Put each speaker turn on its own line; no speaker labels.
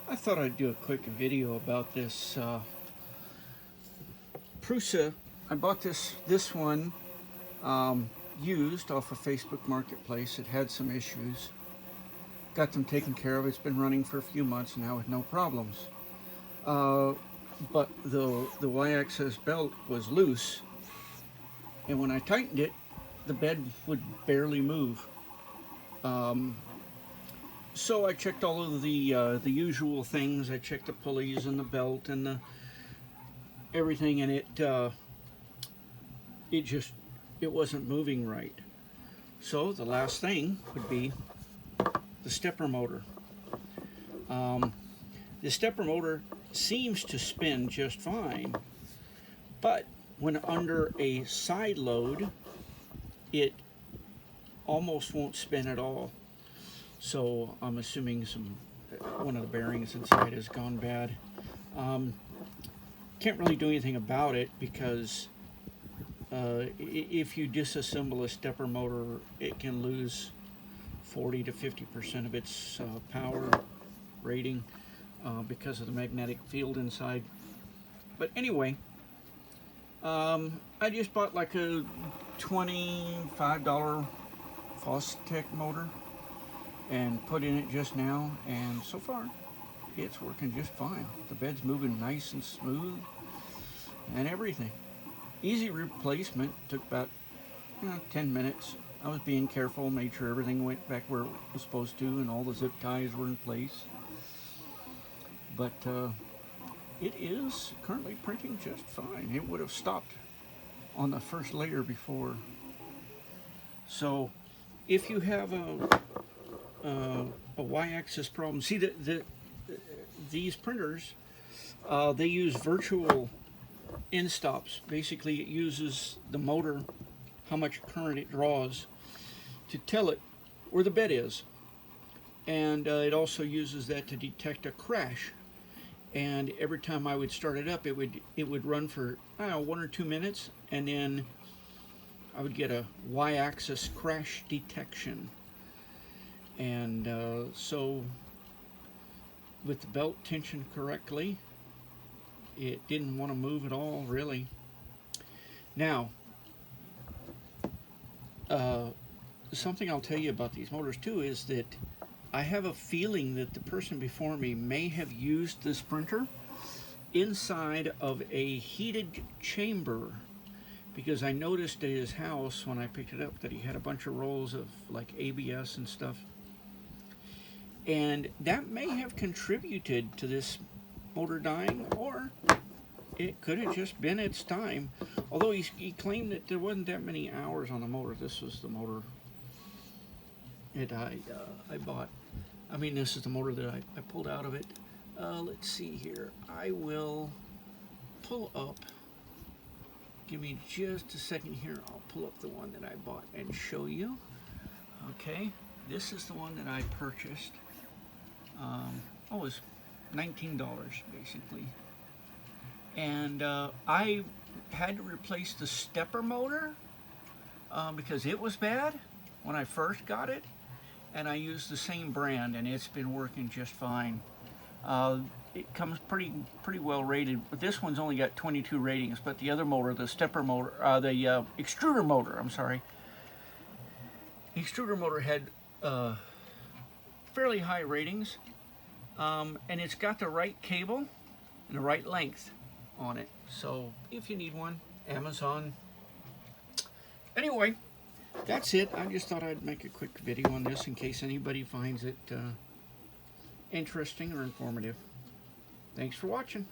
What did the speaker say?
I thought I'd do a quick video about this Prusa. I bought this one used off of Facebook Marketplace. It had some issues. Got them taken care of. It's been running for a few months now with no problems. But the Y-axis belt was loose, and when I tightened it, the bed would barely move. So I checked all of the usual things. I checked the pulleys and the belt and the everything, and it wasn't moving right. So the last thing would be the stepper motor. The stepper motor seems to spin just fine, but when under a side load, it almost won't spin at all. So I'm assuming one of the bearings inside has gone bad. Can't really do anything about it because if you disassemble a stepper motor, it can lose 40 to 50% of its power rating because of the magnetic field inside. But anyway, I just bought like a $25 Fosstech motor and put in it just now, and so far it's working just fine. The bed's moving nice and smooth and everything. Easy replacement. Took about 10 minutes. I was being careful, made sure everything went back where it was supposed to and all the zip ties were in place. But it is currently printing just fine. It would have stopped on the first layer before. So if you have a Y-axis problem, see these printers, they use virtual end stops. Basically, it uses the motor, how much current it draws, to tell it where the bed is, and it also uses that to detect a crash. And every time I would start it up, it would run for 1 or 2 minutes, and then I would get a Y-axis crash detection. And so with the belt tensioned correctly, it didn't want to move at all, really. Now, something I'll tell you about these motors too is that I have a feeling that the person before me may have used this printer inside of a heated chamber, because I noticed at his house when I picked it up that he had a bunch of rolls of like ABS and stuff. And that may have contributed to this motor dying, or it could have just been its time. Although he claimed that there wasn't that many hours on the motor. This was the motor that I bought. I mean, this is the motor that I pulled out of it. Let's see here. I will pull up. Give me just a second here. I'll pull up the one that I bought and show you. Okay, this is the one that I purchased. It was $19 basically. And I had to replace the stepper motor because it was bad when I first got it, and I used the same brand, and it's been working just fine. It comes pretty well rated, but this one's only got 22 ratings. But the other motor, the stepper motor, the extruder motor, I'm sorry, the extruder motor had fairly high ratings, and it's got the right cable and the right length on it. So if you need one, Amazon. Anyway, that's it. I just thought I'd make a quick video on this in case anybody finds it interesting or informative. Thanks for watching.